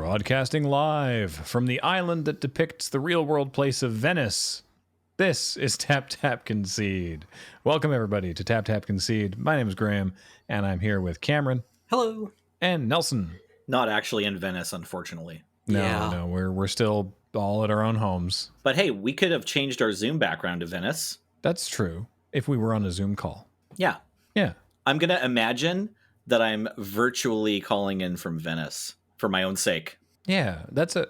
Broadcasting live from the island that depicts the real-world place of Venice. This is Tap Tap Concede. Welcome, everybody, to Tap Tap Concede. My name is Graham, and I'm here with Cameron. Hello. And Nelson. Not actually in Venice, unfortunately. No, we're still all at our own homes. But hey, we could have changed our Zoom background to Venice. That's true, if we were on a Zoom call. Yeah. Yeah. I'm going to imagine that I'm virtually calling in from Venice for my own sake. Yeah, that's a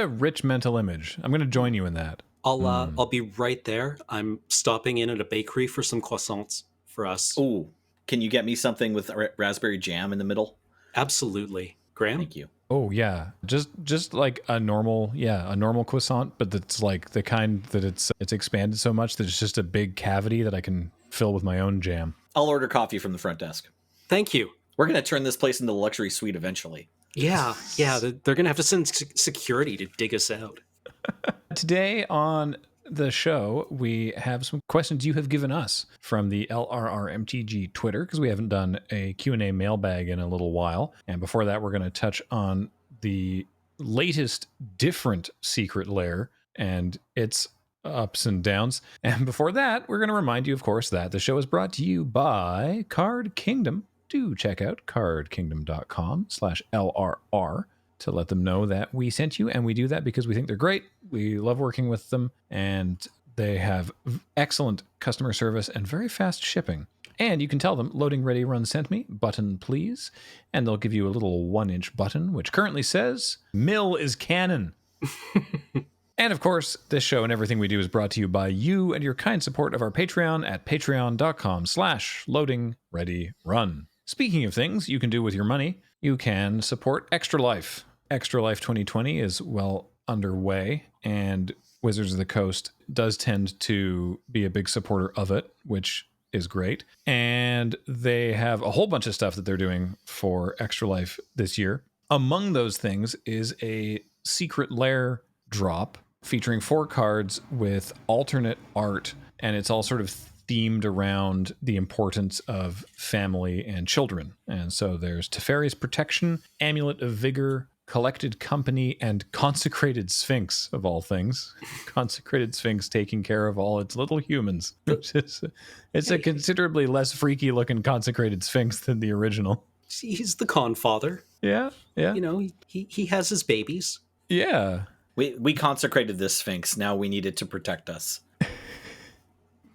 rich mental image. I'm going to join you in that. I'll be right there. I'm stopping in at a bakery for some croissants for us. Ooh, can you get me something with raspberry jam in the middle? Absolutely. Graham? Thank you. Oh yeah, just like a normal croissant, but that's like the kind that it's expanded so much that it's just a big cavity that I can fill with my own jam. I'll order coffee from the front desk. Thank you. We're going to turn this place into a luxury suite eventually. Yeah, they're going to have to send security to dig us out. Today on the show, we have some questions you have given us from the LRRMTG Twitter, because we haven't done a Q&A mailbag in a little while. And before that, we're going to touch on the latest different Secret Lair and its ups and downs. And before that, we're going to remind you, of course, that the show is brought to you by Card Kingdom. Do check out cardkingdom.com/LRR to let them know that we sent you, and we do that because we think they're great. We love working with them, and they have excellent customer service and very fast shipping. And you can tell them, loading ready, run sent me, button please, and they'll give you a little 1-inch button, which currently says, Mill is canon. And of course, this show and everything we do is brought to you by you and your kind support of our Patreon at patreon.com/loading-ready-run. Speaking of things you can do with your money, you can support Extra Life. Extra Life 2020 is well underway, and Wizards of the Coast does tend to be a big supporter of it, which is great. And they have a whole bunch of stuff that they're doing for Extra Life this year. Among those things is a Secret Lair drop featuring 4 cards with alternate art, and it's all sort of themed around the importance of family and children. And so there's Teferi's Protection, Amulet of Vigor, Collected Company, and Consecrated Sphinx, of all things. Consecrated Sphinx taking care of all its little humans. It's a considerably less freaky looking Consecrated Sphinx than the original. He's the con father. Yeah. You know, he has his babies. Yeah. We consecrated this Sphinx. Now we need it to protect us.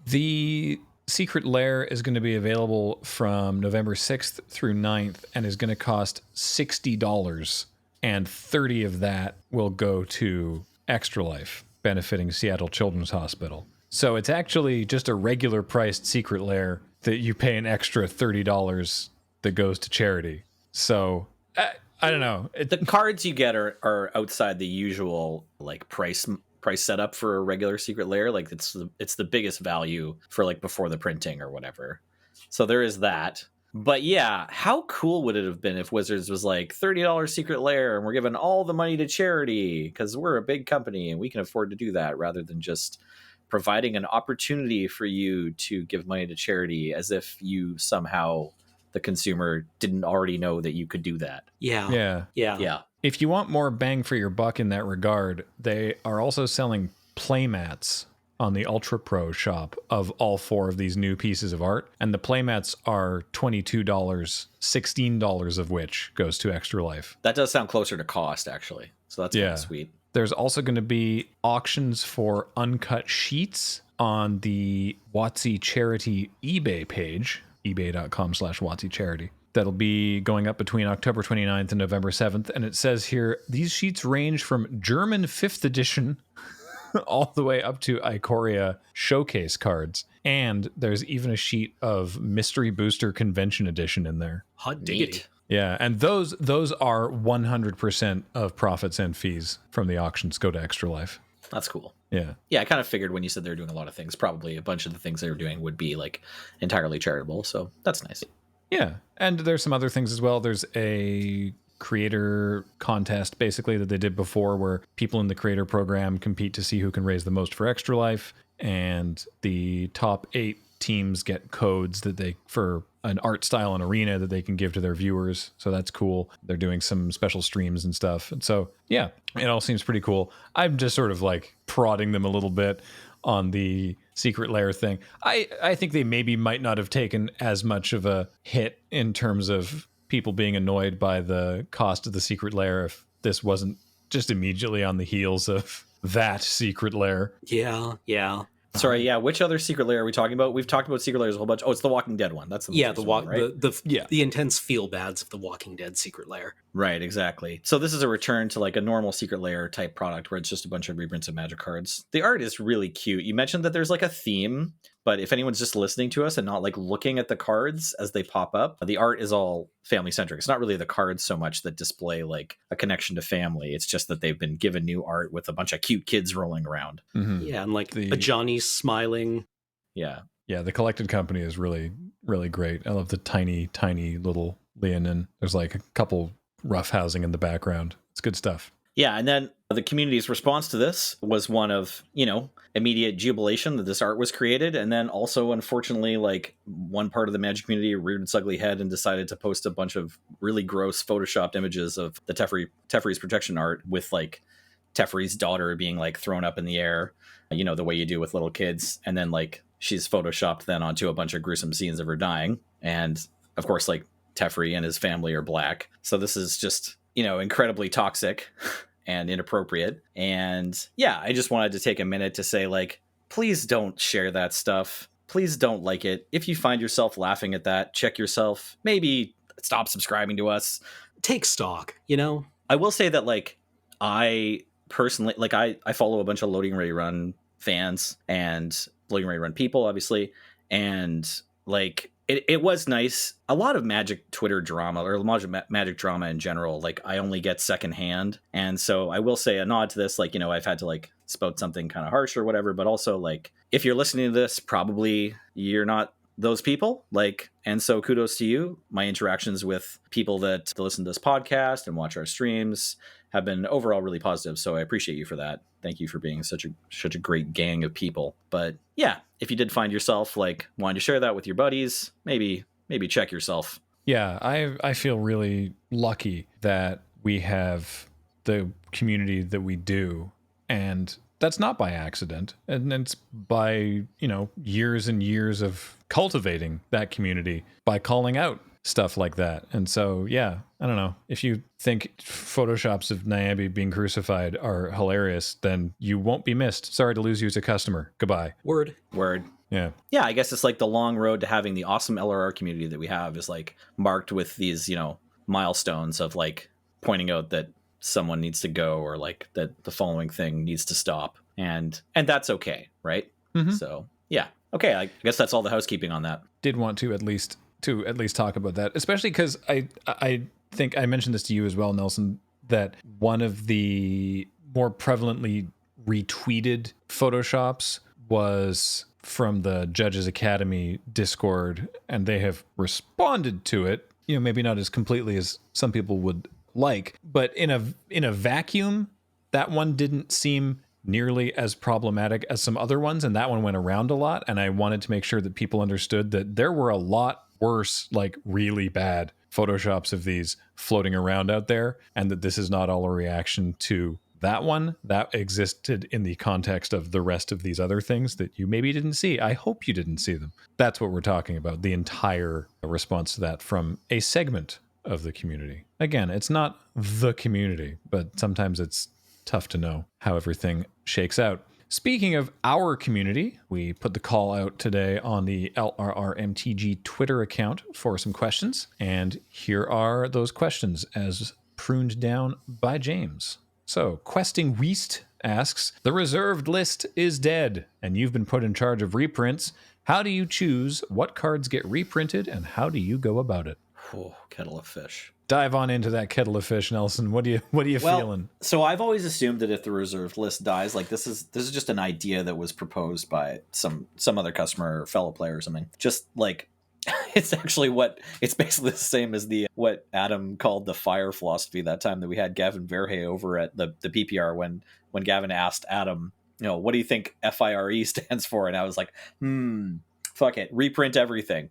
The Secret Lair is going to be available from November 6th through 9th and is going to cost $60, and $30 of that will go to Extra Life, benefiting Seattle Children's Hospital. So it's actually just a regular priced Secret Lair that you pay an extra $30 that goes to charity. So I don't know. The cards you get are outside the usual like price setup for a regular Secret Lair. Like it's the biggest value for like before the printing or whatever. So there is that. But yeah, how cool would it have been if Wizards was like $30 Secret Lair and we're giving all the money to charity because we're a big company and we can afford to do that, rather than just providing an opportunity for you to give money to charity as if you somehow, the consumer, didn't already know that you could do that. Yeah. If you want more bang for your buck in that regard, they are also selling playmats on the Ultra Pro shop of all 4 of these new pieces of art. And the playmats are $22, $16 of which goes to Extra Life. That does sound closer to cost, actually. So that's kind of sweet. There's also going to be auctions for uncut sheets on the WotC Charity eBay page, ebay.com/WotC Charity. That'll be going up between October 29th and November 7th. And it says here, these sheets range from German 5th edition all the way up to Ikoria showcase cards. And there's even a sheet of Mystery Booster Convention Edition in there. Hot diggity. Yeah, and those are 100% of profits and fees from the auctions go to Extra Life. That's cool. Yeah. Yeah, I kind of figured when you said they were doing a lot of things, probably a bunch of the things they were doing would be like entirely charitable. So that's nice. Yeah, and there's some other things as well. There's a creator contest basically that they did before where people in the creator program compete to see who can raise the most for Extra Life, and the top 8 teams get codes that they for an art style and arena that they can give to their viewers. So that's cool. They're doing some special streams and stuff. And so, yeah, it all seems pretty cool. I'm just sort of like prodding them a little bit on the Secret Lair thing. I think they maybe might not have taken as much of a hit in terms of people being annoyed by the cost of the Secret Lair if this wasn't just immediately on the heels of that Secret Lair. Yeah. Sorry, yeah. Which other Secret Lair are we talking about? We've talked about Secret Lairs a whole bunch. Oh, it's the Walking Dead one. That's the most recent one, right? The intense feel bads of the Walking Dead Secret Lair. Right, exactly. So this is a return to like a normal Secret Lair type product where it's just a bunch of reprints of Magic cards. The art is really cute. You mentioned that there's like a theme, but if anyone's just listening to us and not like looking at the cards as they pop up, the art is all family centric. It's not really the cards so much that display like a connection to family. It's just that they've been given new art with a bunch of cute kids rolling around. Mm-hmm. Yeah, and like a Johnny smiling. Yeah. Yeah, the Collected Company is really, really great. I love the tiny, tiny little Leonin. There's like a couple rough housing in the background. It's good stuff. Yeah, and then the community's response to this was one of, immediate jubilation that this art was created. And then also, unfortunately, like one part of the Magic community reared its ugly head and decided to post a bunch of really gross photoshopped images of the Teferi's protection art with like Teferi's daughter being like thrown up in the air, the way you do with little kids. And then like she's photoshopped then onto a bunch of gruesome scenes of her dying. And of course, like Teferi and his family are black. So this is just, incredibly toxic and inappropriate. And yeah, I just wanted to take a minute to say, like, please don't share that stuff. Please don't like it. If you find yourself laughing at that, check yourself. Maybe stop subscribing to us. Take stock, I will say that, like, I personally, like, I follow a bunch of Loading Ready Run fans and Loading Ready Run people, obviously. And, like, it was nice. A lot of Magic Twitter drama, or Magic drama in general, like I only get secondhand. And so I will say a nod to this, like, I've had to like spout something kind of harsh or whatever, but also like, if you're listening to this, probably you're not those people, like, and so kudos to you. My interactions with people that listen to this podcast and watch our streams have been overall really positive. So I appreciate you for that. Thank you for being such a great gang of people. But yeah, if you did find yourself like wanting to share that with your buddies, maybe check yourself. Yeah, I feel really lucky that we have the community that we do, and that's not by accident, and it's by years and years of cultivating that community by calling out stuff like that. And so yeah, I don't know, if you think photoshops of Nyambi being crucified are hilarious, then you won't be missed. Sorry to lose you as a customer. Goodbye. Word. Yeah, I guess it's like the long road to having the awesome LRR community that we have is like marked with these milestones of like pointing out that someone needs to go, or like that the following thing needs to stop, and that's okay, right? Mm-hmm. So yeah, okay, I guess that's all the housekeeping on that. did want to at least talk about that, especially because I think I mentioned this to you as well, Nelson, that one of the more prevalently retweeted photoshops was from the Judges Academy Discord, and they have responded to it, maybe not as completely as some people would like, but in a vacuum, that one didn't seem nearly as problematic as some other ones, and that one went around a lot, and I wanted to make sure that people understood that there were a lot worse, like really bad photoshops of these floating around out there, and that this is not all a reaction to that one. That existed in the context of the rest of these other things that you maybe didn't see. I hope you didn't see them. That's what we're talking about, the entire response to that from a segment of the community. Again, it's not the community, but sometimes it's tough to know how everything shakes out. Speaking of our community, we put the call out today on the LRRMTG Twitter account for some questions, and here are those questions as pruned down by James. So, Questing Weast asks, the reserved list is dead, and you've been put in charge of reprints. How do you choose what cards get reprinted, and how do you go about it? Oh, kettle of fish. Dive on into that kettle of fish, Nelson. What are you feeling? So I've always assumed that if the reserved list dies, like this is just an idea that was proposed by some other customer or fellow player or something. Just like it's basically the same as what Adam called the fire philosophy that time that we had Gavin Verhey over at the PPR when Gavin asked Adam, what do you think FIRE stands for? And I was like, fuck it, reprint everything.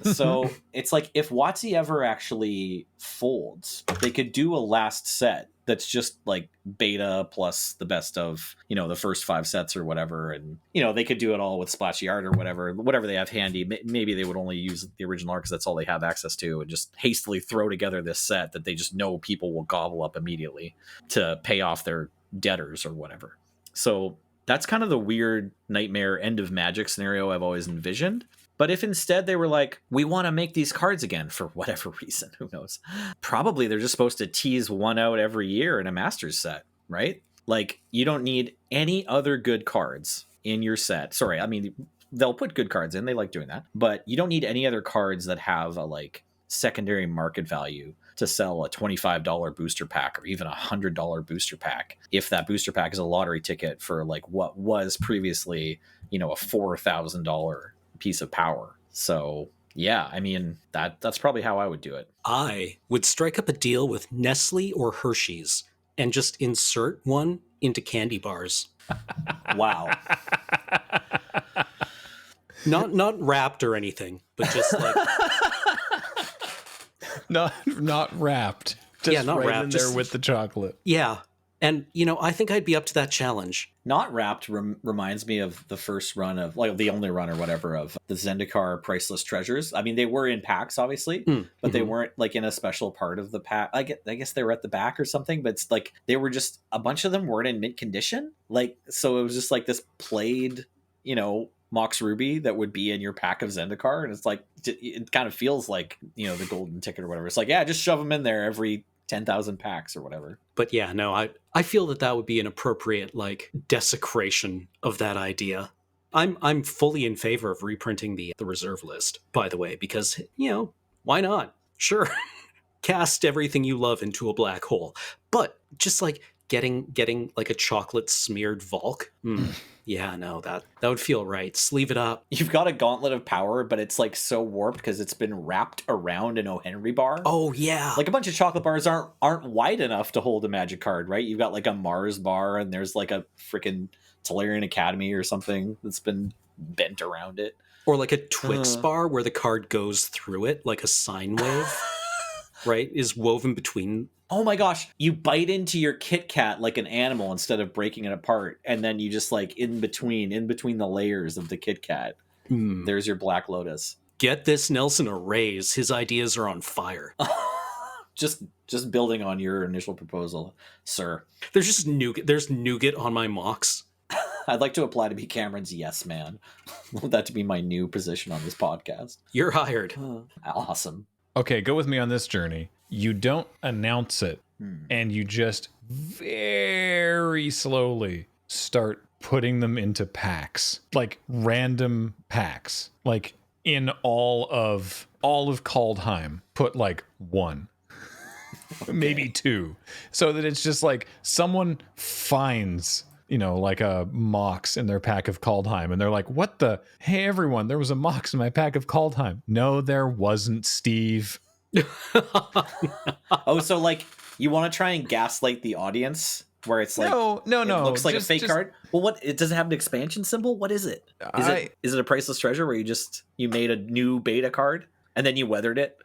So it's like if WotC ever actually folds, they could do a last set that's just like beta plus the best of, you know, the first 5 sets or whatever. And, you know, they could do it all with splashy art or whatever they have handy. Maybe they would only use the original art because that's all they have access to, and just hastily throw together this set that they just know people will gobble up immediately to pay off their debtors or whatever. So that's kind of the weird nightmare end of Magic scenario I've always envisioned. But if instead they were like, we want to make these cards again for whatever reason, who knows? Probably they're just supposed to tease one out every year in a Masters set, right? Like, you don't need any other good cards in your set. Sorry, I mean, they'll put good cards in. They like doing that. But you don't need any other cards that have a, like, secondary market value to sell a $25 booster pack or even a $100 booster pack if that booster pack is a lottery ticket for, like, what was previously, you know, a $4,000 piece of power. So yeah, I mean, that's probably how I would do it. I would strike up a deal with Nestle or Hershey's and just insert one into candy bars. Wow. Not wrapped or anything, but just like not wrapped. Just not right wrapped, in there just with the chocolate. Yeah. And, you know, I think I'd be up to that challenge. Not wrapped reminds me of the first run of, like, the only run or whatever of the Zendikar Priceless Treasures. I mean, they were in packs, obviously, but they weren't, like, in a special part of the pack. I guess they were at the back or something, but it's like they were just, a bunch of them weren't in mint condition. Like, so it was just like this played, you know, Mox Ruby that would be in your pack of Zendikar. And it's like, it kind of feels like, you know, the golden ticket or whatever. It's like, yeah, just shove them in there every 10,000 packs or whatever. But yeah, no, I feel that would be an appropriate, like, desecration of that idea. I'm fully in favor of reprinting the reserve list, by the way, because, you know, why not? Sure. Cast everything you love into a black hole. But just like getting like a chocolate smeared Volk. Yeah, no, that would feel right. Sleeve it up. You've got a gauntlet of power, but it's like so warped because it's been wrapped around an O. Henry bar. Oh yeah, like a bunch of chocolate bars aren't wide enough to hold a Magic card, right? You've got like a Mars bar, and there's like a freaking Tolarian Academy or something that's been bent around it, or like a Twix bar where the card goes through it like a sine wave, right? Is woven between. Oh my gosh, you bite into your Kit Kat like an animal instead of breaking it apart, and then you just like in between the layers of the Kit Kat, there's your Black Lotus. Get this Nelson a raise. His ideas are on fire. just building on your initial proposal, sir. There's just nougat. There's nougat on my Mox. I'd like to apply to be Cameron's yes man. I want that to be my new position on this podcast. You're hired. Awesome. Okay, go with me on this journey. You don't announce it, and you just very slowly start putting them into packs, like random packs. Like in all of Kaldheim, put like 1, maybe 2, so that it's just like someone finds, you know, like a Mox in their pack of Kaldheim, and they're like, what the? Hey, everyone, there was a Mox in my pack of Kaldheim. No, there wasn't, Steve. Oh, so like you want to try and gaslight the audience where it's like no, it looks like a fake card. Well, what, it doesn't have an expansion symbol? What is it? Is it a Priceless Treasure where you made a new beta card and then you weathered it?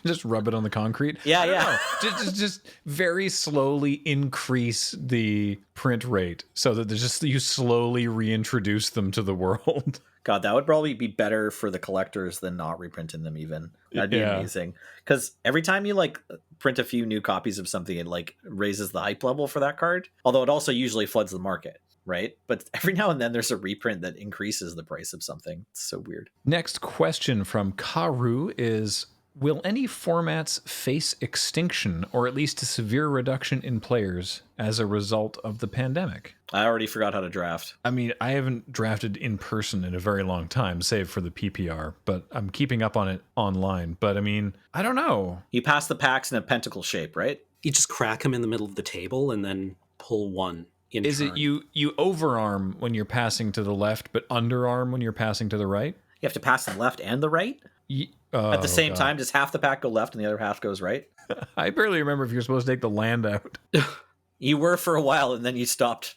Just rub it on the concrete. Yeah. just very slowly increase the print rate so that you slowly reintroduce them to the world. God, that would probably be better for the collectors than not reprinting them even. That'd be amazing. Because every time you like print a few new copies of something, it like raises the hype level for that card. Although it also usually floods the market, right? But every now and then there's a reprint that increases the price of something. It's so weird. Next question from Karu is, will any formats face extinction or at least a severe reduction in players as a result of the pandemic? I already forgot how to draft. I mean, I haven't drafted in person in a very long time, save for the PPR, but I'm keeping up on it online. But I mean, I don't know. You pass the packs in a pentacle shape, right? You just crack them in the middle of the table and then pull one in Is turn. it you overarm when you're passing to the left, but underarm when you're passing to the right? You have to pass the left and the right? At the same time, does half the pack go left and the other half goes right? I barely remember if you're supposed to take the land out. You were for a while and then you stopped.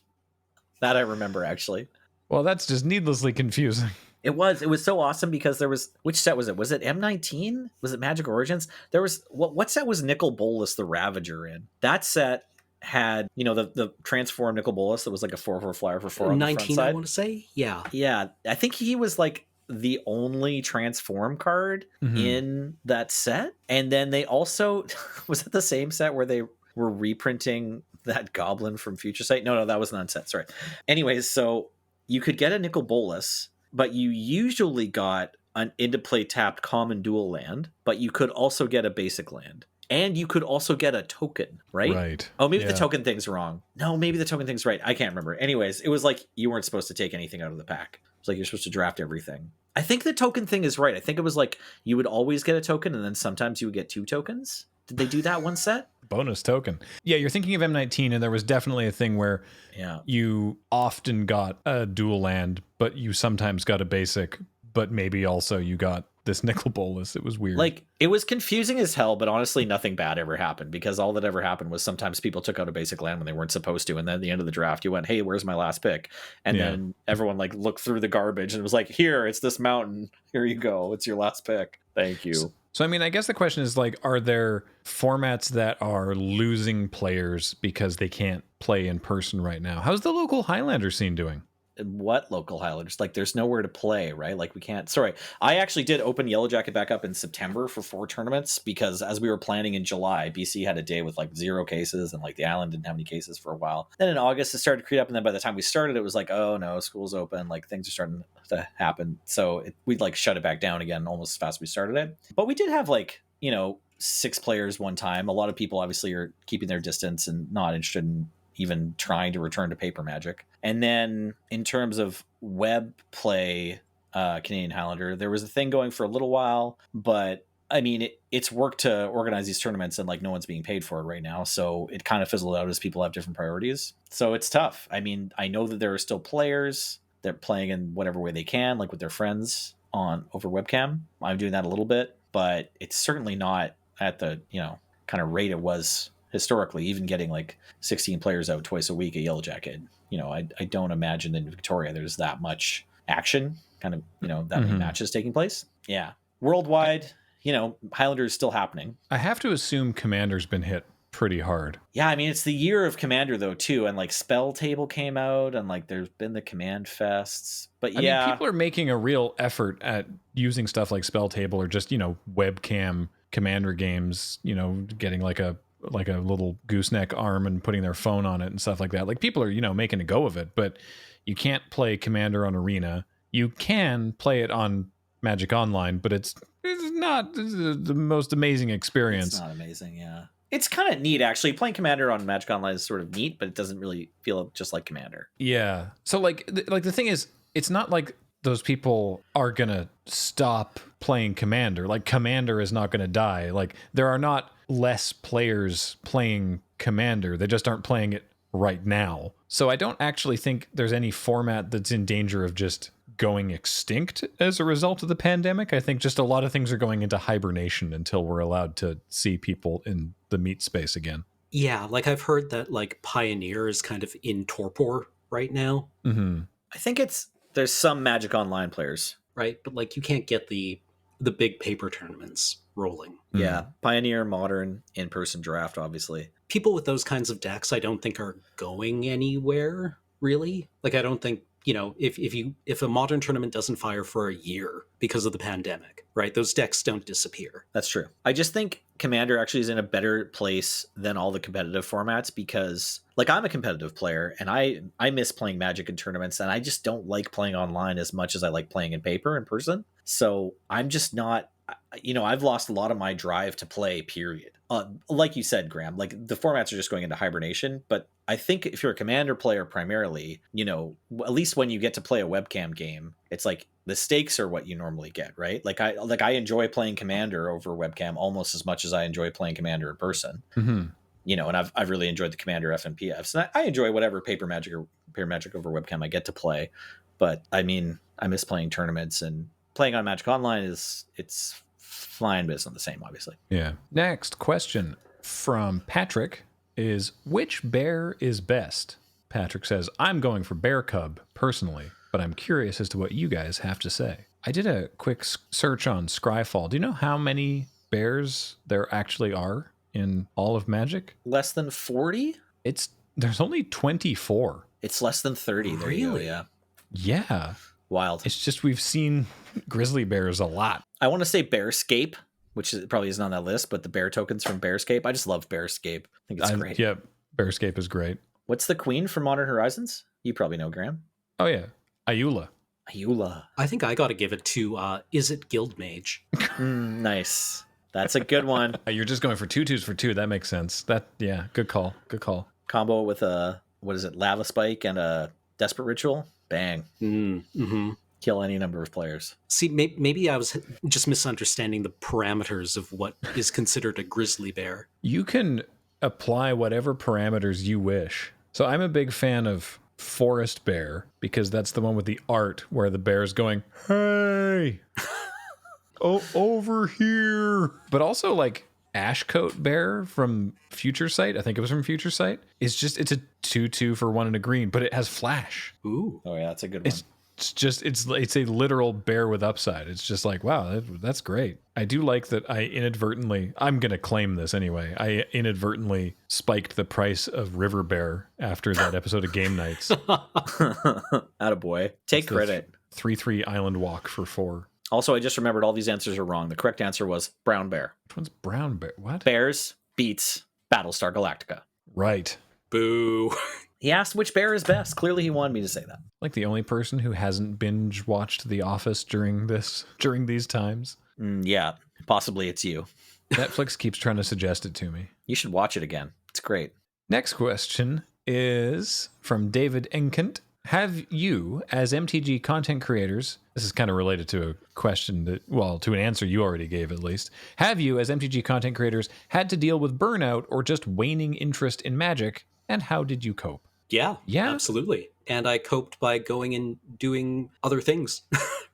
That I remember, actually. Well, that's just needlessly confusing. It was so awesome because there was, which set was it? Was it M19? Was it Magic Origins? There was what set was Nicol Bolas the Ravager in? That set had, the transform Nicol Bolas that was like a 4/4 flyer for 4 on the front 19, side. I want to say. Yeah. Yeah, I think he was like the only transform card in that set. And then they also was it the same set where they were reprinting that goblin from Future Sight? No, that was not set. Sorry. Anyways, so you could get a Nicol Bolas, but you usually got an into play tapped common dual land, but you could also get a basic land. And you could also get a token, right? Right. Oh, maybe the token thing's wrong. No, maybe the token thing's right. I can't remember. Anyways, it was like you weren't supposed to take anything out of the pack. It's like you're supposed to draft everything. I think the token thing is right. I think it was like you would always get a token and then sometimes you would get 2 tokens. Did they do that one set? Bonus token. Yeah, you're thinking of M19, and there was definitely a thing where you often got a dual land, but you sometimes got a basic, but maybe also you got this Nicol Bolas. It was weird. Like, it was confusing as hell, but honestly, nothing bad ever happened because all that ever happened was sometimes people took out a basic land when they weren't supposed to. And then at the end of the draft, you went, hey, where's my last pick? And then everyone like looked through the garbage and was like, here, it's this mountain. Here you go. It's your last pick. Thank you. So, I mean, I guess the question is like, are there formats that are losing players because they can't play in person right now? How's the local Highlander scene doing? What local Highlanders? Like, there's nowhere to play, right? Like, we can't. Sorry, I actually did open Yellow Jacket back up in September for 4 tournaments because as we were planning in July, BC had a day with like 0 cases and like the island didn't have any cases for a while. Then in August it started to creep up, and then by the time we started, it was like, oh no, school's open, like things are starting to happen. So we'd like shut it back down again almost as fast as we started it. But we did have like 6 players one time. A lot of people obviously are keeping their distance and not interested in even trying to return to paper Magic. And then in terms of web play, Canadian Highlander, there was a thing going for a little while, but I mean, it's work to organize these tournaments and like no one's being paid for it right now. So it kind of fizzled out as people have different priorities. So it's tough. I mean, I know that there are still players. They're playing in whatever way they can, like with their friends over webcam. I'm doing that a little bit, but it's certainly not at the, kind of rate it was historically. Even getting like 16 players out twice a week at Yellow Jacket, I don't imagine in Victoria there's that much action, kind of, that many matches taking place. Yeah. Worldwide, Highlander is still happening. I have to assume Commander's been hit pretty hard. Yeah, I mean, it's the year of Commander though too, and like Spell Table came out, and like there's been the Command Fests. But I mean, people are making a real effort at using stuff like Spell Table or just webcam Commander games. Getting like a little gooseneck arm and putting their phone on it and stuff like that. Like people are, making a go of it, but you can't play Commander on Arena. You can play it on Magic Online, but it's not the most amazing experience. It's not amazing, yeah. It's kind of neat, actually. Playing Commander on Magic Online is sort of neat, but it doesn't really feel just like Commander. Yeah. So like the thing is, it's not like those people are going to stop playing Commander. Like Commander is not going to die. Like there are not less players playing Commander. They just aren't playing it right now. So I don't actually think there's any format that's in danger of just going extinct as a result of the pandemic. I think just a lot of things are going into hibernation until we're allowed to see people in the meat space again. Yeah, like I've heard that like Pioneer is kind of in torpor right now. Mm-hmm. I think there's some Magic Online players. Right, but like you can't get the big paper tournaments rolling. Yeah, Pioneer, Modern, in-person draft, obviously. People with those kinds of decks I don't think are going anywhere, really. Like I don't think, if a Modern tournament doesn't fire for a year because of the pandemic, right, those decks don't disappear. That's true. I just think Commander actually is in a better place than all the competitive formats because, like, I'm a competitive player and I miss playing Magic in tournaments, and I just don't like playing online as much as I like playing in paper in person. So I'm just not, I've lost a lot of my drive to play, period. Like you said, Graham, like the formats are just going into hibernation. But I think if you're a Commander player primarily, at least when you get to play a webcam game, it's like the stakes are what you normally get, right? Like I enjoy playing Commander over webcam almost as much as I enjoy playing Commander in person. Mm-hmm. And I've really enjoyed the Commander FNPFs, and I enjoy whatever paper Magic over webcam I get to play. But I mean, I miss playing tournaments, and playing on Magic Online it's fine, but it's not the same, obviously. Yeah. Next question from Patrick is, which bear is best? Patrick says, I'm going for Bear Cub, personally. but I'm curious as to what you guys have to say. I did a quick search on Scryfall. Do you know how many bears there actually are in all of Magic? Less than 40? There's only 24. It's less than 30. There you go. Really? Yeah. Yeah. Wild. It's just we've seen grizzly bears a lot. I want to say Bearscape, which probably isn't on that list, but the bear tokens from Bearscape. I just love Bearscape. I think it's great. Yeah, Bearscape is great. What's the queen from Modern Horizons? You probably know, Graham. Oh, yeah. Ayula. Ayula. I think I got to give it to Is It Guildmage? Nice. That's a good one. You're just going for 2/2s for 2. That makes sense. Yeah, good call. Good call. Combo with a, what is it, Lava Spike and a Desperate Ritual. Bang. Mm-hmm. Kill any number of players. See, maybe I was just misunderstanding the parameters of what is considered a grizzly bear. You can apply whatever parameters you wish. So I'm a big fan of Forest Bear because that's the one with the art where the bear is going, hey, oh, over here. But also like Ashcoat Bear from Future Sight, I think it was from Future Sight, it's a 2/2 for 1 and a green, but it has flash. Ooh. Oh, yeah, that's a good one. It's a literal bear with upside. It's just like, wow, that's great. I do like that I'm going to claim this anyway. I inadvertently spiked the price of River Bear after that episode of Game Nights. Attaboy. Take credit. 3/3 Island Walk for 4. Also, I just remembered all these answers are wrong. The correct answer was Brown Bear. Which one's Brown Bear? What? Bears beats Battlestar Galactica. Right. Boo. He asked which bear is best. Clearly, he wanted me to say that. Like the only person who hasn't binge watched The Office during these times. Yeah, possibly it's you. Netflix keeps trying to suggest it to me. You should watch it again. It's great. Next question is from David Enkent. Have you, as MTG content creators, this is kind of related to a question to an answer you already gave at least. Have you, as MTG content creators, had to deal with burnout or just waning interest in Magic, and how did you cope? Yeah, absolutely. And I coped by going and doing other things,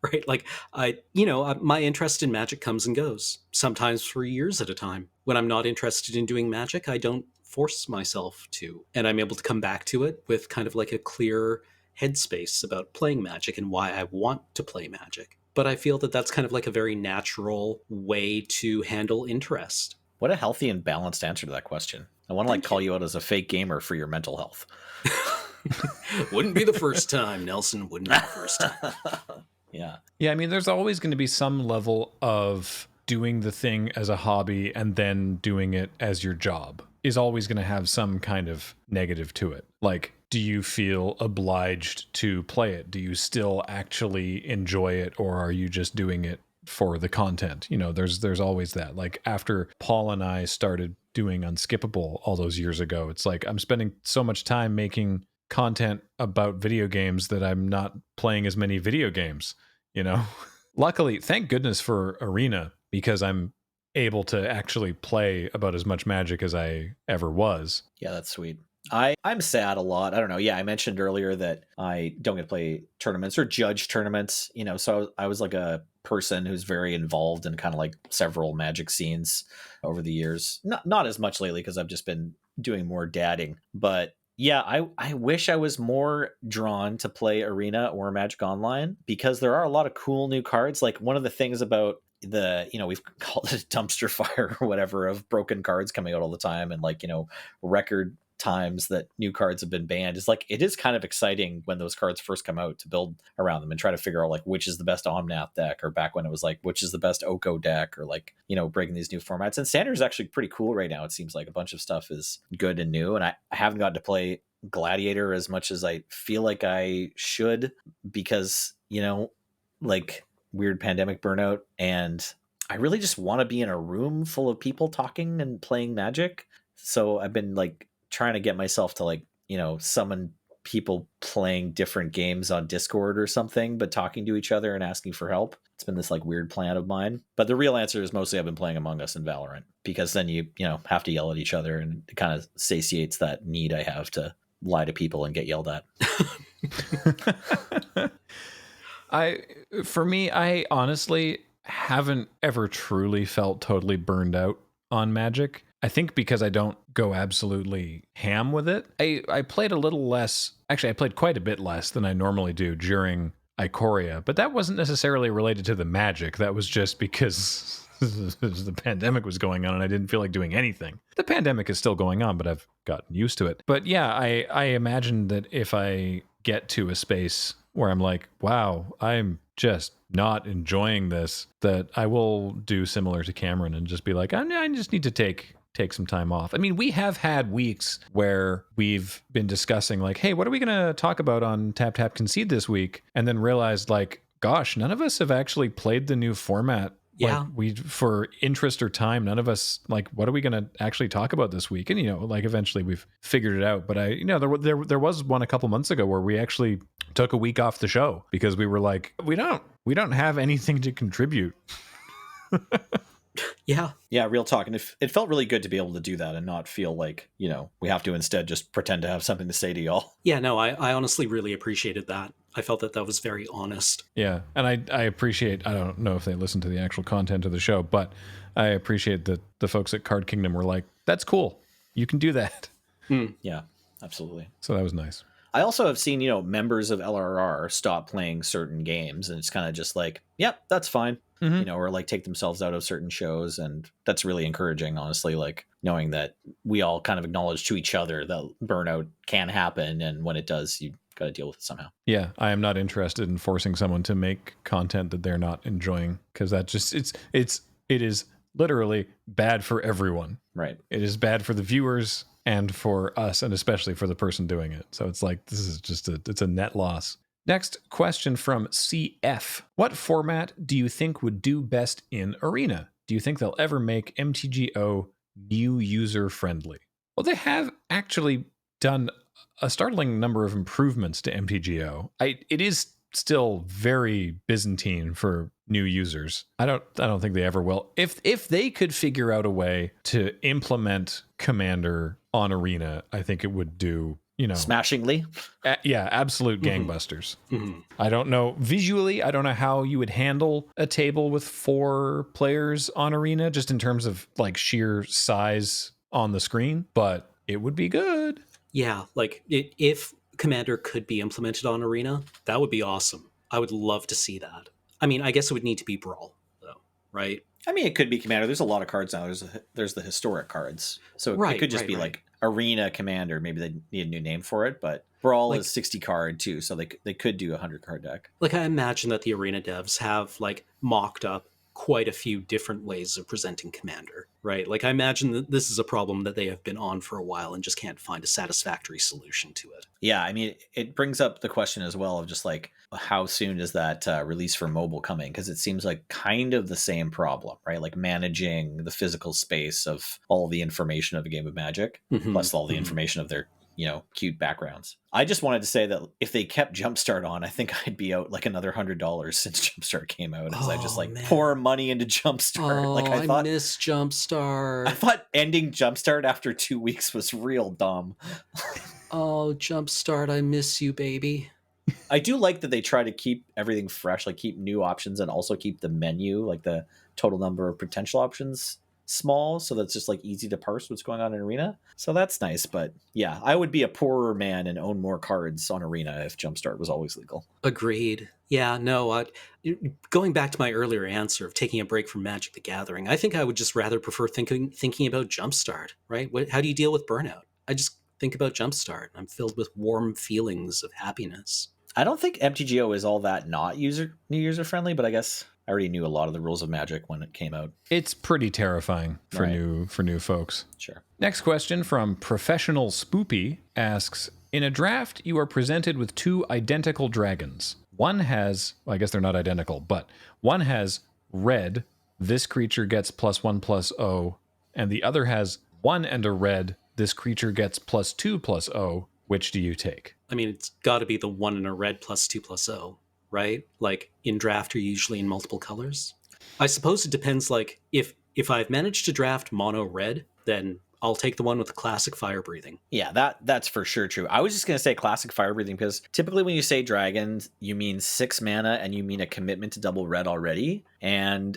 right? Like my interest in Magic comes and goes, sometimes for years at a time. When I'm not interested in doing Magic, I don't force myself to, and I'm able to come back to it with kind of like a clear headspace about playing Magic and why I want to play Magic. But I feel that that's kind of like a very natural way to handle interest. What a healthy and balanced answer to that question. I want to call you out as a fake gamer for your mental health. Wouldn't be the first time, Nelson. Wouldn't be the first time. Yeah. Yeah, I mean, there's always going to be some level of doing the thing as a hobby and then doing it as your job is always going to have some kind of negative to it. Like, do you feel obliged to play it? Do you still actually enjoy it, or are you just doing it for the content? You know, there's always that. Like after Paul and I started doing Unskippable all those years ago, it's like I'm spending so much time making content about video games that I'm not playing as many video games, you know? Luckily, thank goodness for Arena, because I'm able to actually play about as much Magic as I ever was. Yeah, that's sweet. I'm sad a lot. I don't know. Yeah, I mentioned earlier that I don't get to play tournaments or judge tournaments, you know, so I was like a person who's very involved in kind of like several Magic scenes over the years. Not as much lately because I've just been doing more dadding. But yeah, I wish I was more drawn to play Arena or Magic Online, because there are a lot of cool new cards. Like one of the things about we've called it dumpster fire or whatever of broken cards coming out all the time, and like, record times that new cards have been banned, is like, it is kind of exciting when those cards first come out to build around them and try to figure out like which is the best Omnath deck, or back when it was like which is the best Oko deck, or like, breaking these new formats. And Standard is actually pretty cool right now. It seems like a bunch of stuff is good and new, and I haven't gotten to play Gladiator as much as I feel like I should, because like weird pandemic burnout, and I really just want to be in a room full of people talking and playing Magic. So I've been like trying to get myself to like, summon people playing different games on Discord or something, but talking to each other and asking for help. It's been this like weird plan of mine. But the real answer is mostly I've been playing Among Us and Valorant, because then you have to yell at each other, and it kind of satiates that need I have to lie to people and get yelled at. For me, I honestly haven't ever truly felt totally burned out on Magic. I think because I don't go absolutely ham with it, I played a little less. Actually, I played quite a bit less than I normally do during Ikoria, but that wasn't necessarily related to the magic. That was just because the pandemic was going on and I didn't feel like doing anything. The pandemic is still going on, but I've gotten used to it. But yeah, I imagine that if I get to a space where I'm like, wow, I'm just not enjoying this, that I will do similar to Cameron and just be like, I just need to take some time off. I mean, we have had weeks where we've been discussing like, hey, what are we going to talk about on Tap Tap Concede this week? And then realized like, gosh, none of us have actually played the new format. Yeah. Like we, for interest or time, none of us like, what are we going to actually talk about this week? And, like eventually we've figured it out. But there was one a couple months ago where we actually took a week off the show because we were like, we don't have anything to contribute. Yeah. Yeah, real talk. And it felt really good to be able to do that and not feel like, we have to instead just pretend to have something to say to y'all. Yeah, no, I honestly really appreciated that. I felt that was very honest. Yeah, and I appreciate, I don't know if they listen to the actual content of the show, but I appreciate that the folks at Card Kingdom were like, that's cool. You can do that. Yeah, absolutely. So that was nice. I also have seen, members of LRR stop playing certain games, and it's kind of just like, yep, that's fine. Mm-hmm. Or like take themselves out of certain shows. And that's really encouraging, honestly, like knowing that we all kind of acknowledge to each other that burnout can happen. And when it does, you got to deal with it somehow. Yeah, I am not interested in forcing someone to make content that they're not enjoying, because that just, it is literally bad for everyone. Right. It is bad for the viewers and for us, and especially for the person doing it. So it's like, this is just it's a net loss. Next question from CF. What format do you think would do best in Arena? Do you think they'll ever make MTGO new user friendly? Well, they have actually done a startling number of improvements to MTGO. It is still very Byzantine for new users. I don't think they ever will. If they could figure out a way to implement Commander on Arena, I think it would do, smashingly. Yeah, absolute gangbusters. Mm-hmm. I don't know visually, I don't know how you would handle a table with 4 players on Arena, just in terms of like sheer size on the screen, but it would be good. Yeah, like if Commander could be implemented on Arena, that would be awesome. I would love to see that. I mean, I guess it would need to be Brawl, though, right? I mean, it could be Commander. There's a lot of cards now. There's the historic cards. So it could just be like Arena Commander. Maybe they need a new name for it, but Brawl is 60 card too. So they could do a 100 card deck. Like, I imagine that the Arena devs have like mocked up quite a few different ways of presenting Commander, right? Like, I imagine that this is a problem that they have been on for a while and just can't find a satisfactory solution to it. Yeah, I mean, it brings up the question as well of just like, how soon is that release for mobile coming? Because it seems like kind of the same problem, right? Like managing the physical space of all the information of a game of Magic, plus all the information of their cute backgrounds. I just wanted to say that if they kept Jumpstart on, I think I'd be out like another $100 since Jumpstart came out, as I just pour money into Jumpstart. Oh, I miss Jumpstart. I thought ending Jumpstart after 2 weeks was real dumb. Oh, Jumpstart, I miss you, baby. I do like that they try to keep everything fresh, like keep new options and also keep the menu, like the total number of potential options, small, so that's just like easy to parse what's going on in Arena. So that's nice. But yeah, I would be a poorer man and own more cards on Arena if Jumpstart was always legal. Agreed. Yeah, no, going back to my earlier answer of taking a break from Magic the Gathering, I think I would just rather prefer thinking about Jumpstart, right? How do you deal with burnout? I just think about Jumpstart. I'm filled with warm feelings of happiness. I don't think MTGO is all that not new user friendly, but I guess I already knew a lot of the rules of Magic when it came out. It's pretty terrifying for new folks. Sure. Next question from Professional Spoopy asks, in a draft, you are presented with 2 identical dragons. One has, well, I guess they're not identical, but one has red, this creature gets +1/+0, and the other has 1 and a red, this creature gets +2/+0. Which do you take? I mean, it's got to be the 1 and a red +2/+0, right? Like, in draft, are usually in multiple colors. I suppose it depends, like, if I've managed to draft mono red, then I'll take the one with the classic fire breathing. Yeah, that's for sure true. I was just going to say classic fire breathing because typically when you say dragons, you mean 6 mana and you mean a commitment to double red already. And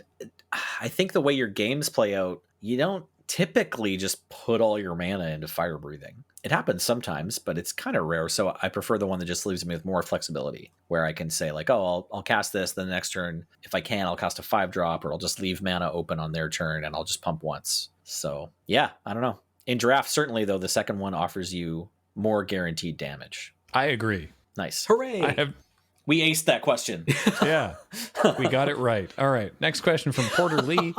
I think the way your games play out, you don't typically just put all your mana into fire breathing. It happens sometimes, but it's kind of rare. So I prefer the one that just leaves me with more flexibility, where I can say like, oh, I'll cast this. Then the next turn, if I can, I'll cast a 5-drop, or I'll just leave mana open on their turn and I'll just pump once. So yeah, I don't know. In draft, certainly though, the second one offers you more guaranteed damage. I agree. Nice. Hooray! We aced that question. Yeah, we got it right. All right. Next question from Porter Lee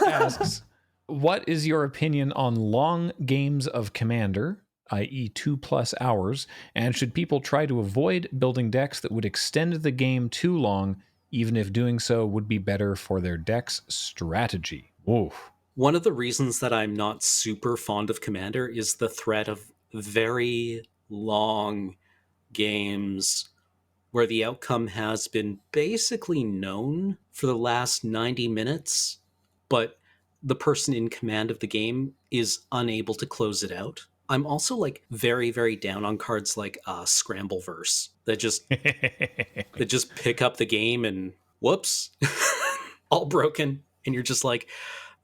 asks, what is your opinion on long games of Commander, i.e. 2+ hours, and should people try to avoid building decks that would extend the game too long, even if doing so would be better for their deck's strategy? Whoa. One of the reasons that I'm not super fond of Commander is the threat of very long games where the outcome has been basically known for the last 90 minutes, but the person in command of the game is unable to close it out. I'm also like very, very down on cards like Scrambleverse that just pick up the game and whoops, all broken, and you're just like,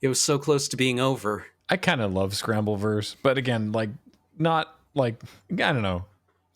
it was so close to being over. I kind of love Scrambleverse, but again, like, not like, I don't know,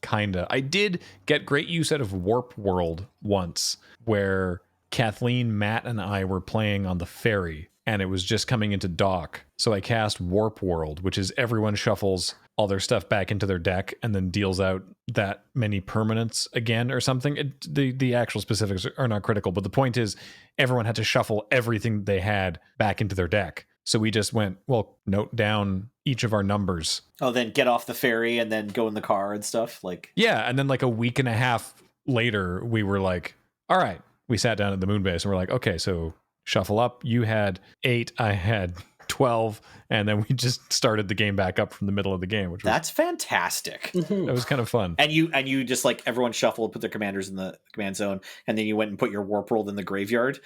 kinda. I did get great use out of Warp World once, where Kathleen, Matt, and I were playing on the ferry, and it was just coming into dock. So I cast Warp World, which is everyone shuffles all their stuff back into their deck and then deals out that many permanents again or something. The actual specifics are not critical, but the point is everyone had to shuffle everything they had back into their deck. So we just went, well, note down each of our numbers. Oh, then get off the ferry and then go in the car and stuff? Like, yeah, and then like a week and a half later, we were like, all right. We sat down at the moon base and we're like, okay, so shuffle up. You had 8, I had 12, and then we just started the game back up from the middle of the game, which was, that's fantastic. that was kind of fun. And you just like everyone shuffled, put their commanders in the command zone, and then you went and put your warp world in the graveyard.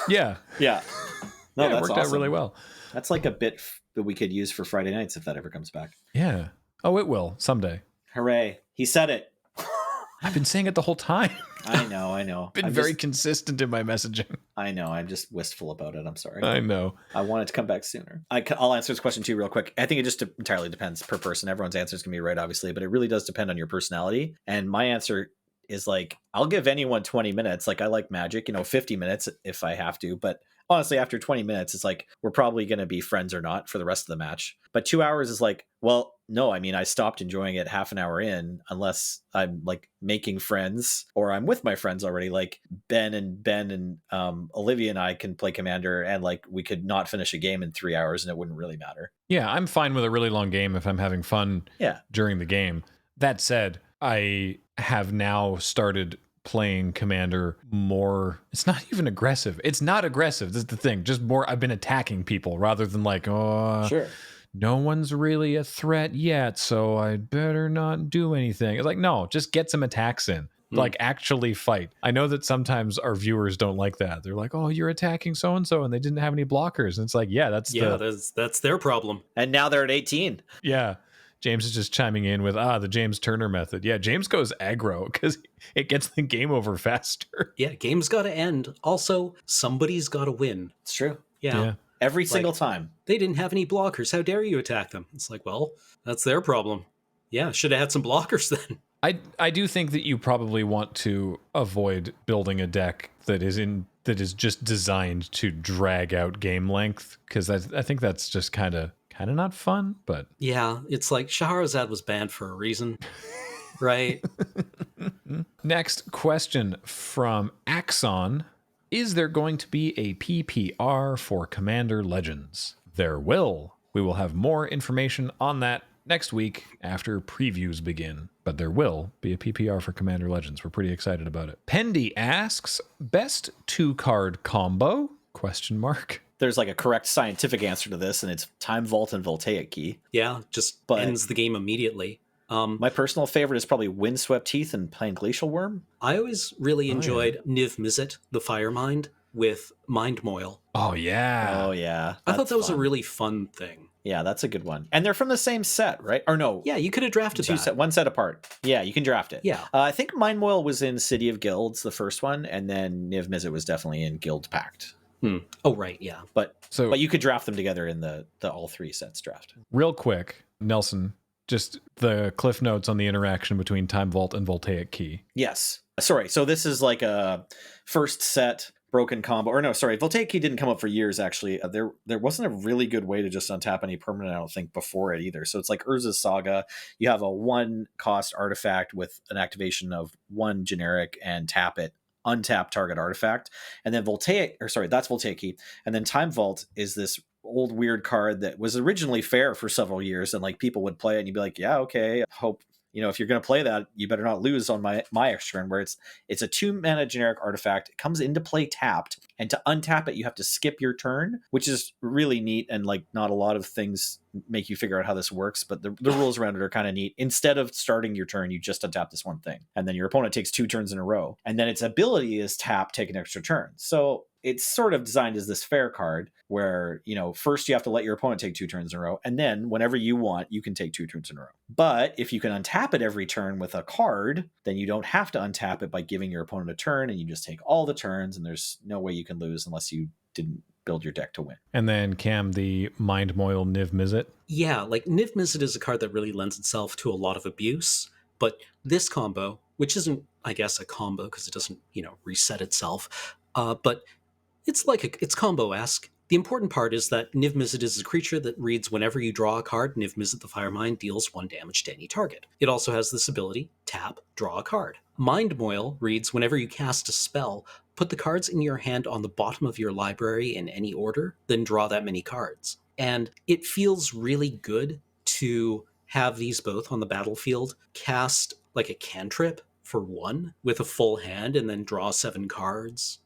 Yeah. Yeah. No, yeah, that's it worked awesome. out really well. That's like a bit that we could use for Friday nights if that ever comes back. Yeah. Oh, it will someday. Hooray. He said it. I've been saying it the whole time. I know. Been very consistent in my messaging. I know. I'm just wistful about it. I'm sorry. I know. I want it to come back sooner. I'll answer this question too real quick. I think it just entirely depends per person. Everyone's answer is going to be right, obviously, but it really does depend on your personality. And my answer is like, I'll give anyone 20 minutes. Like I like Magic, 50 minutes if I have to. But honestly, after 20 minutes, it's like, we're probably going to be friends or not for the rest of the match. But 2 hours is like, well, no, I mean, I stopped enjoying it half an hour in, unless I'm like making friends or I'm with my friends already. Like Ben and Olivia and I can play Commander, and like we could not finish a game in 3 hours and it wouldn't really matter. Yeah, I'm fine with a really long game if I'm having fun during the game. That said, I have now started playing Commander more. It's not even aggressive. It's not aggressive. This is the thing. Just more, I've been attacking people rather than like, sure, no one's really a threat yet, so I'd better not do anything. It's like, no, just get some attacks in. Like actually fight. I know that sometimes our viewers don't like that. They're like, oh, you're attacking so-and-so and they didn't have any blockers. And it's like, yeah, that's their problem. And now they're at 18. Yeah. James is just chiming in with, the James Turner method. Yeah, James goes aggro because it gets the game over faster. Yeah, game's got to end. Also, somebody's got to win. It's true. Yeah. Every single time. They didn't have any blockers. How dare you attack them? It's like, well, that's their problem. Yeah, should have had some blockers then. I do think that you probably want to avoid building a deck that is just designed to drag out game length, because I think that's just kind of not fun. But yeah, it's like Shahrazad was banned for a reason, right? Next question from Axon. Is there going to be a PPR for Commander Legends? There will. We will have more information on that next week after previews begin. But there will be a PPR for Commander Legends. We're pretty excited about it. Pendy asks, best 2-card combo? ? There's like a correct scientific answer to this, and it's Time Vault and Voltaic Key. Yeah, ends the game immediately. My personal favorite is probably Windswept Heath and Plain Glacial Worm. I always really enjoyed Niv Mizzet, the Firemind, with Mind Moil. Oh, yeah. I thought that was a really fun thing. Yeah, that's a good one. And they're from the same set, right? Or no? Yeah, you could have drafted one set apart. Yeah, you can draft it. Yeah. I think Mind Moil was in City of Guilds, the first one, and then Niv Mizzet was definitely in Guild Pact. Oh, right, yeah. But So you could draft them together in the all 3 sets draft. real quick, Nelson, just the cliff notes on the interaction between Time Vault and Voltaic Key. Yes. Sorry. So this is like a first set broken combo. Or no, sorry. Voltaic Key didn't come up for years, actually. There wasn't a really good way to just untap any permanent, I don't think, before it either. So it's like Urza's Saga. You have a 1-cost artifact with an activation of 1 generic and tap it. Untap target artifact. And then that's Voltaic Key. And then Time Vault is this old weird card that was originally fair for several years, and like people would play it and you'd be like, yeah, okay, hope if you're going to play that, you better not lose on my extra turn, where it's a 2-mana generic artifact. It comes into play tapped, and to untap it you have to skip your turn, which is really neat, and like not a lot of things make you figure out how this works, but the rules around it are kind of neat. Instead of starting your turn, you just untap this one thing, and then your opponent takes 2 turns in a row, and then its ability is tap, take an extra turn. So it's sort of designed as this fair card where, first you have to let your opponent take 2 turns in a row, and then whenever you want, you can take 2 turns in a row. But if you can untap it every turn with a card, then you don't have to untap it by giving your opponent a turn, and you just take all the turns, and there's no way you can lose unless you didn't build your deck to win. And then Cam, the Mind Moil Niv Mizzet. Yeah, like Niv Mizzet is a card that really lends itself to a lot of abuse, but this combo, which isn't, I guess, a combo because it doesn't, reset itself, but it's combo-esque. The important part is that Niv Mizzet is a creature that reads whenever you draw a card, Niv Mizzet the Firemind deals 1 damage to any target. It also has this ability, tap, draw a card. Mind Moil reads whenever you cast a spell, put the cards in your hand on the bottom of your library in any order, then draw that many cards. And it feels really good to have these both on the battlefield, cast like a cantrip for 1 with a full hand, and then draw 7 cards.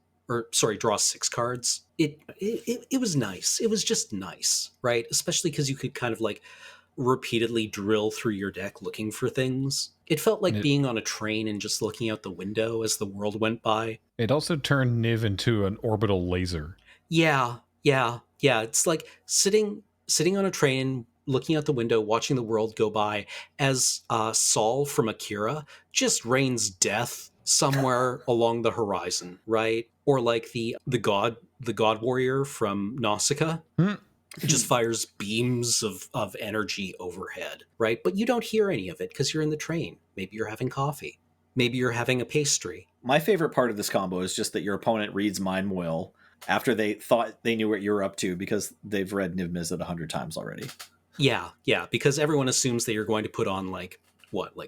Draw 6 cards. It was nice. It was just nice, right? Especially because you could kind of like repeatedly drill through your deck looking for things. It felt like being on a train and just looking out the window as the world went by. It also turned Niv into an orbital laser. Yeah. It's like sitting on a train, looking out the window, watching the world go by as Saul from Akira just rains death somewhere along the horizon, right? Or like the god warrior from Nausicaa just fires beams of energy overhead, right? But you don't hear any of it because you're in the train. Maybe you're having coffee. Maybe you're having a pastry. My favorite part of this combo is just that your opponent reads Mind Moil after they thought they knew what you were up to because they've read Niv Mizzet 100 times already. Yeah, because everyone assumes that you're going to put on like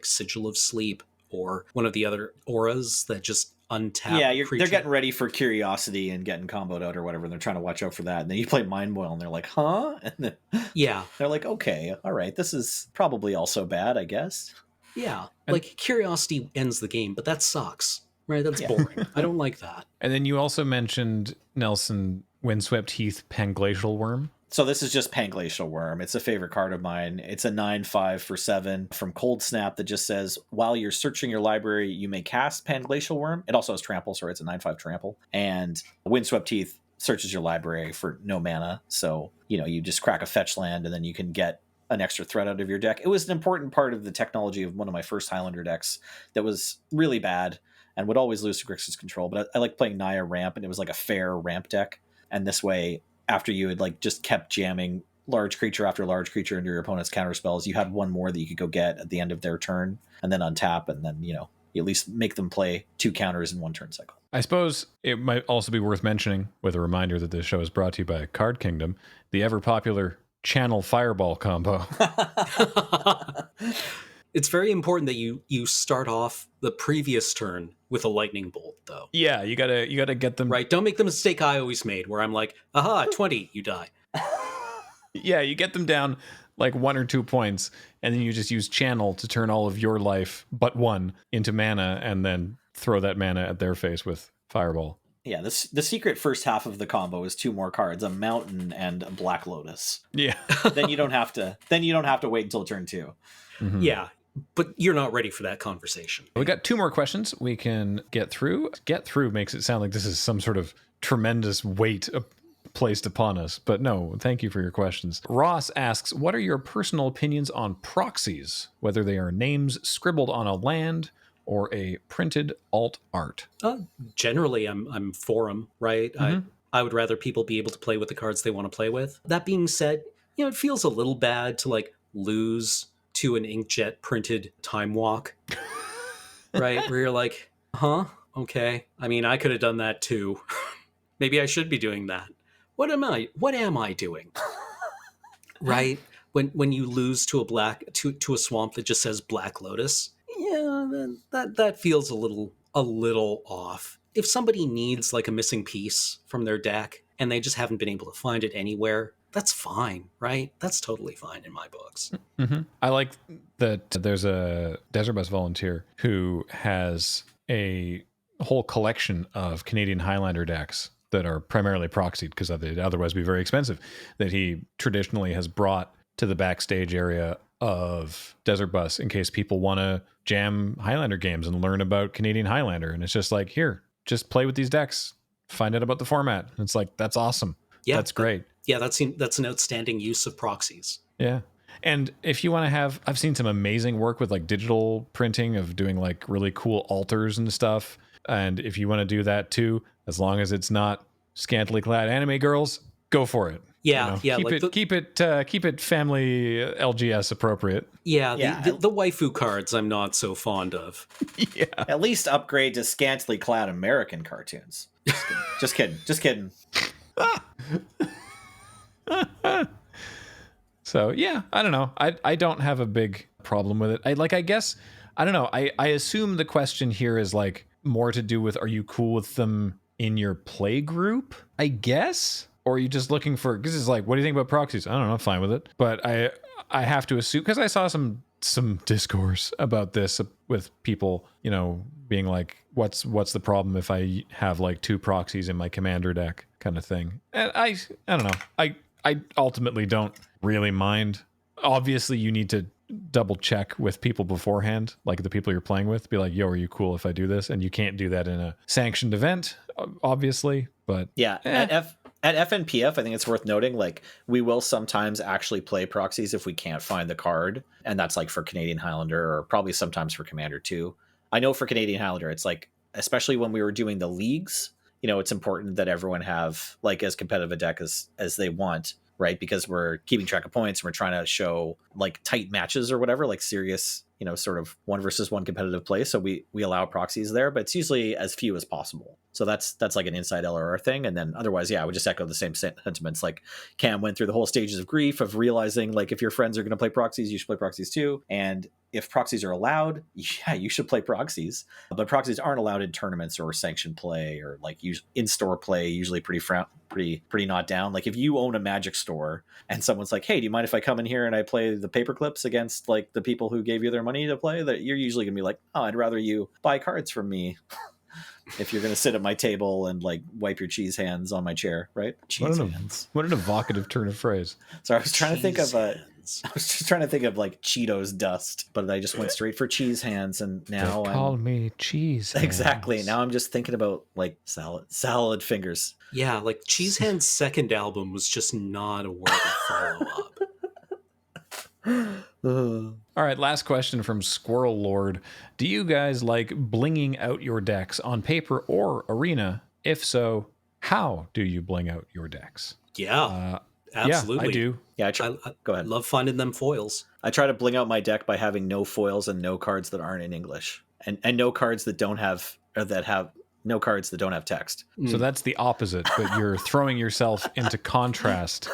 Sigil of Sleep or one of the other auras that just untap. Yeah, they're getting ready for Curiosity and getting comboed out or whatever. And they're trying to watch out for that. And then you play Mind Moil and they're like, huh? And then they're like, okay, all right, this is probably also bad, I guess. Yeah, like Curiosity ends the game, but that sucks, right? That's boring. I don't like that. And then you also mentioned, Nelson, Windswept Heath Panglacial Worm. So this is just Panglacial Worm. It's a favorite card of mine. It's a 9/5 for 7 from Cold Snap that just says, while you're searching your library, you may cast Panglacial Worm. It also has trample, so it's a 9/5 trample. And Windswept Heath searches your library for no mana. So, you just crack a fetch land and then you can get an extra threat out of your deck. It was an important part of the technology of one of my first Highlander decks that was really bad and would always lose to Grixis control. But I like playing Naya Ramp, and it was like a fair ramp deck. And this way, after you had like just kept jamming large creature after large creature into your opponent's counter spells, you had one more that you could go get at the end of their turn and then untap, and then you at least make them play 2 counters in 1 turn cycle. I suppose it might also be worth mentioning, with a reminder that this show is brought to you by Card Kingdom, the ever popular Channel Fireball combo. It's very important that you start off the previous turn with a lightning bolt, though. Yeah, you gotta get them right. Don't make the mistake I always made, where I'm like, aha, 20, you die. Yeah, you get them down like 1 or 2 points, and then you just use Channel to turn all of your life but 1 into mana, and then throw that mana at their face with Fireball. Yeah, the secret first half of the combo is 2 more cards, a Mountain and a Black Lotus. Yeah. then you don't have to wait until turn 2. Mm-hmm. Yeah. But you're not ready for that conversation. We got 2 more questions we can get through. Get through makes it sound like this is some sort of tremendous weight placed upon us. But no, thank you for your questions. Ross asks, what are your personal opinions on proxies, whether they are names scribbled on a land or a printed alt art? Generally, I'm for them, right? Mm-hmm. I would rather people be able to play with the cards they want to play with. That being said, it feels a little bad to like lose to an inkjet printed Time Walk, right? Where you're like, huh? Okay. I mean, I could have done that too. Maybe I should be doing that. What am I doing? Right? When you lose to a swamp that just says Black Lotus, then that feels a little off. If somebody needs like a missing piece from their deck and they just haven't been able to find it anywhere, that's fine, right? That's totally fine in my books. Mm-hmm. I like that there's a Desert Bus volunteer who has a whole collection of Canadian Highlander decks that are primarily proxied because they'd otherwise be very expensive, that he traditionally has brought to the backstage area of Desert Bus in case people want to jam Highlander games and learn about Canadian Highlander. And it's just like, here, just play with these decks, find out about the format. And it's like, that's awesome. Yeah, that's great. That's an outstanding use of proxies. Yeah. And if you want to have, I've seen some amazing work with like digital printing of doing like really cool altars and stuff. And if you want to do that too, as long as it's not scantily clad anime girls, go for it. Yeah, Keep it family LGS appropriate. Yeah, the waifu cards I'm not so fond of. Yeah. At least upgrade to scantily clad American cartoons. Just kidding. So yeah, I don't know. I don't have a big problem with it. I guess I don't know. I assume the question here is like more to do with, are you cool with them in your play group, I guess? Or are you just looking for, because it's like, what do you think about proxies? I don't know, I'm fine with it. But I have to assume, because I saw some discourse about this with people, being like, what's the problem if I have like 2 proxies in my commander deck kind of thing. And I don't know. I ultimately don't really mind. Obviously, you need to double check with people beforehand, like the people you're playing with. Be like, yo, are you cool if I do this? And you can't do that in a sanctioned event, obviously. But yeah, at FNPF, I think it's worth noting, like, we will sometimes actually play proxies if we can't find the card. And that's like for Canadian Highlander, or probably sometimes for Commander too. I know for Canadian Highlander, it's like, especially when we were doing the leagues, it's important that everyone have like as competitive a deck as they want, right? Because we're keeping track of points and we're trying to show like tight matches or whatever, like serious, sort of 1-versus-1 competitive play. So we allow proxies there, but it's usually as few as possible. So that's like an inside LRR thing. And then otherwise, I would just echo the same sentiments. Like Cam went through the whole stages of grief of realizing, like, if your friends are going to play proxies, you should play proxies too. And if proxies are allowed, yeah, you should play proxies. But proxies aren't allowed in tournaments or sanctioned play or like in-store play, usually pretty not down. Like if you own a Magic store and someone's like, hey, do you mind if I come in here and I play the paper clips against like the people who gave you their money to play, that you're usually gonna be like, oh, I'd rather you buy cards from me if you're gonna sit at my table and like wipe your cheese hands on my chair, right? Cheese hands. What an evocative turn of phrase. So I was trying to think of I was just trying to think of like Cheetos dust, but I just went straight for cheese hands, and now call me cheese hands. Exactly. Now I'm just thinking about like salad fingers. Yeah, like Cheese Hand's second album was just not a worthy follow-up. All right, last question from Squirrel Lord. Do you guys like blinging out your decks on paper or arena? If so, how do you bling out your decks? Yeah, absolutely. Yeah, I do. Yeah, go ahead. Love finding them foils. I try to bling out my deck by having no foils and no cards that aren't in English, and no cards that don't have, or that have no cards that don't have text. So that's the opposite, but you're throwing yourself into contrast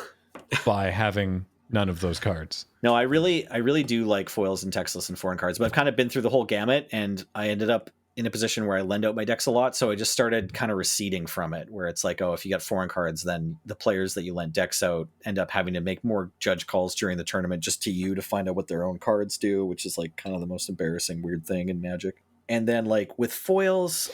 by having none of those cards. No, I really do like foils and textless and foreign cards, but I've kind of been through the whole gamut, and I ended up in a position where I lend out my decks a lot. So I just started kind of receding from it, where it's like, oh, if you got foreign cards, then the players that you lend decks out end up having to make more judge calls during the tournament just to you to find out what their own cards do, which is like kind of the most embarrassing weird thing in Magic. And then like with foils,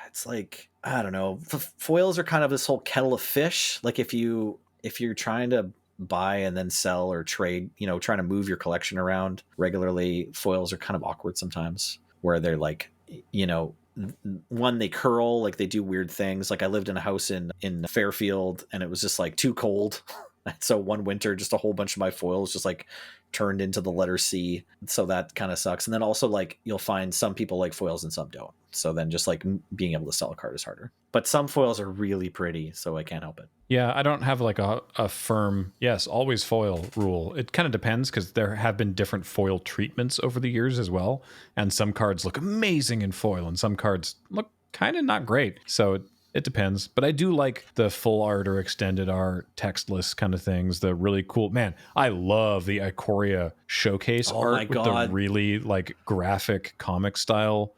it's like, I don't know, foils are kind of this whole kettle of fish. Like if you're trying to buy and then sell or trade, trying to move your collection around regularly, foils are kind of awkward sometimes, where they're like, one, they curl, like they do weird things. Like I lived in a house in Fairfield, and it was just like too cold So one winter, just a whole bunch of my foils just like turned into the letter C. So that kind of sucks. And then also like you'll find some people like foils and some don't. So then just like being able to sell a card is harder. But some foils are really pretty, so I can't help it. Yeah, I don't have like a firm, yes, always foil rule. It kind of depends because there have been different foil treatments over the years as well. And some cards look amazing in foil and some cards look kind of not great. So it depends. But I do like the full art or extended art, textless kind of things. The really cool, man, I love the Ikoria showcase art with the really like graphic comic style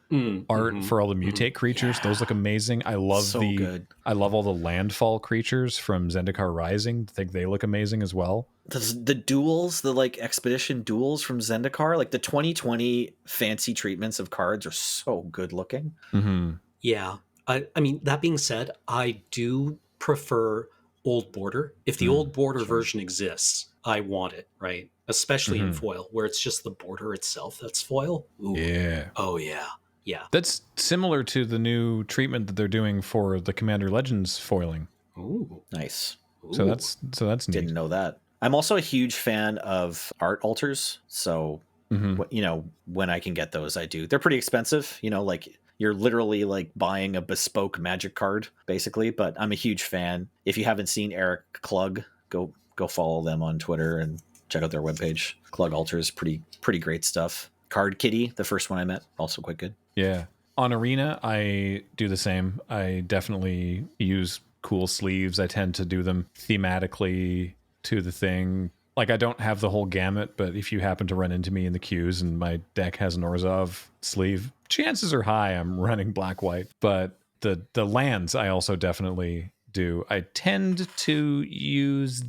art for all the mutate creatures. Those look amazing. I love I love all the landfall creatures from Zendikar Rising. I think they look amazing as well. The duels, the like expedition duels from Zendikar, like the 2020 fancy treatments of cards are so good looking. Mm-hmm. Yeah. I mean, that being said, I do prefer old border. If the old border version exists, I want it, right? Especially in foil, where it's just the border itself that's foil. Ooh. Yeah. Oh, yeah. Yeah. That's similar to the new treatment that they're doing for the Commander Legends foiling. Ooh. Nice. Ooh. So that's neat. Didn't know that. I'm also a huge fan of art alters. So, you know, when I can get those, I do. They're pretty expensive, you know, like you're literally like buying a bespoke Magic card, basically. But I'm a huge fan. If you haven't seen Eric Klug, go follow them on Twitter and check out their webpage. Klug Alters, pretty great stuff. Card Kitty, the first one I met, also quite good. Yeah. On Arena, I do the same. I definitely use cool sleeves. I tend to do them thematically to the thing. Like, I don't have the whole gamut, but if you happen to run into me in the queues and my deck has an Orzhov sleeve, chances are high I'm running black-white. But the lands I also definitely do. I tend to use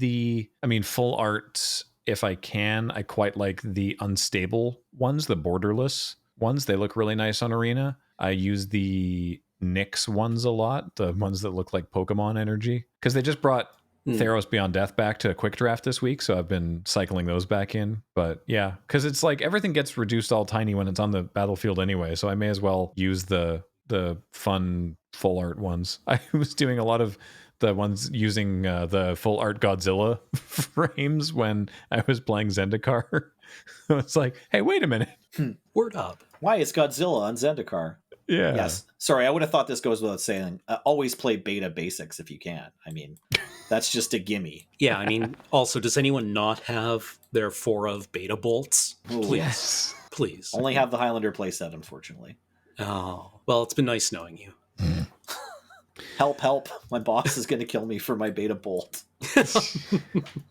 full art if I can. I quite like the unstable ones, the borderless ones. They look really nice on Arena. I use the Nyx ones a lot, the ones that look like Pokemon energy, because they just brought Theros Beyond Death back to a quick draft this week, so I've been cycling those back in. But yeah, because it's like everything gets reduced all tiny when it's on the battlefield anyway, so I may as well use the fun full art ones. I was doing a lot of the ones using the full art Godzilla frames when I was playing Zendikar. It's like, hey, wait a minute. Word up. Why is Godzilla on Zendikar? Yeah. Yes. Sorry, I would have thought this goes without saying. Always play beta basics if you can. I mean, that's just a gimme. Yeah, I mean, also, does anyone not have their 4 of beta bolts? Ooh, Please. Yes. Please. Only have the Highlander playset, unfortunately. Oh, well, it's been nice knowing you. Help. My boss is going to kill me for my beta bolt.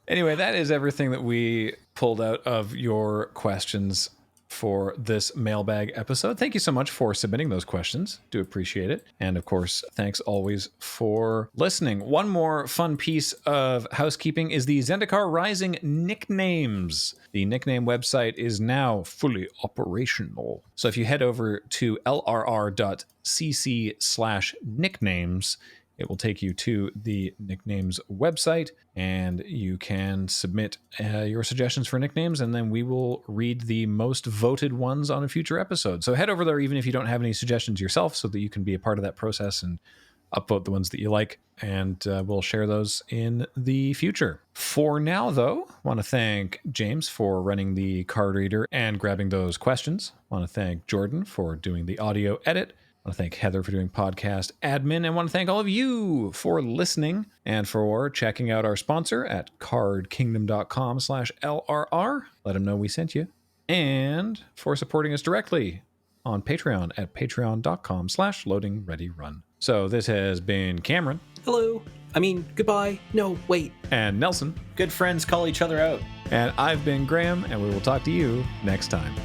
Anyway, that is everything that we pulled out of your questions for this mailbag episode. Thank you so much for submitting those questions. Do appreciate it. And of course, thanks always for listening. One more fun piece of housekeeping is the Zendikar Rising nicknames. The nickname website is now fully operational. So if you head over to lrr.cc/nicknames, it will take you to the nicknames website, and you can submit your suggestions for nicknames, and then we will read the most voted ones on a future episode. So head over there even if you don't have any suggestions yourself, so that you can be a part of that process and upvote the ones that you like, and we'll share those in the future. For now, though, I want to thank James for running the card reader and grabbing those questions. I want to thank Jordan for doing the audio edit. I want to thank Heather for doing podcast admin. I want to thank all of you for listening and for checking out our sponsor at cardkingdom.com/LRR. Let them know we sent you. And for supporting us directly on Patreon at patreon.com/loadingreadyrun. So this has been Cameron. Hello. I mean, goodbye. No, wait. And Nelson. Good friends call each other out. And I've been Graham, and we will talk to you next time.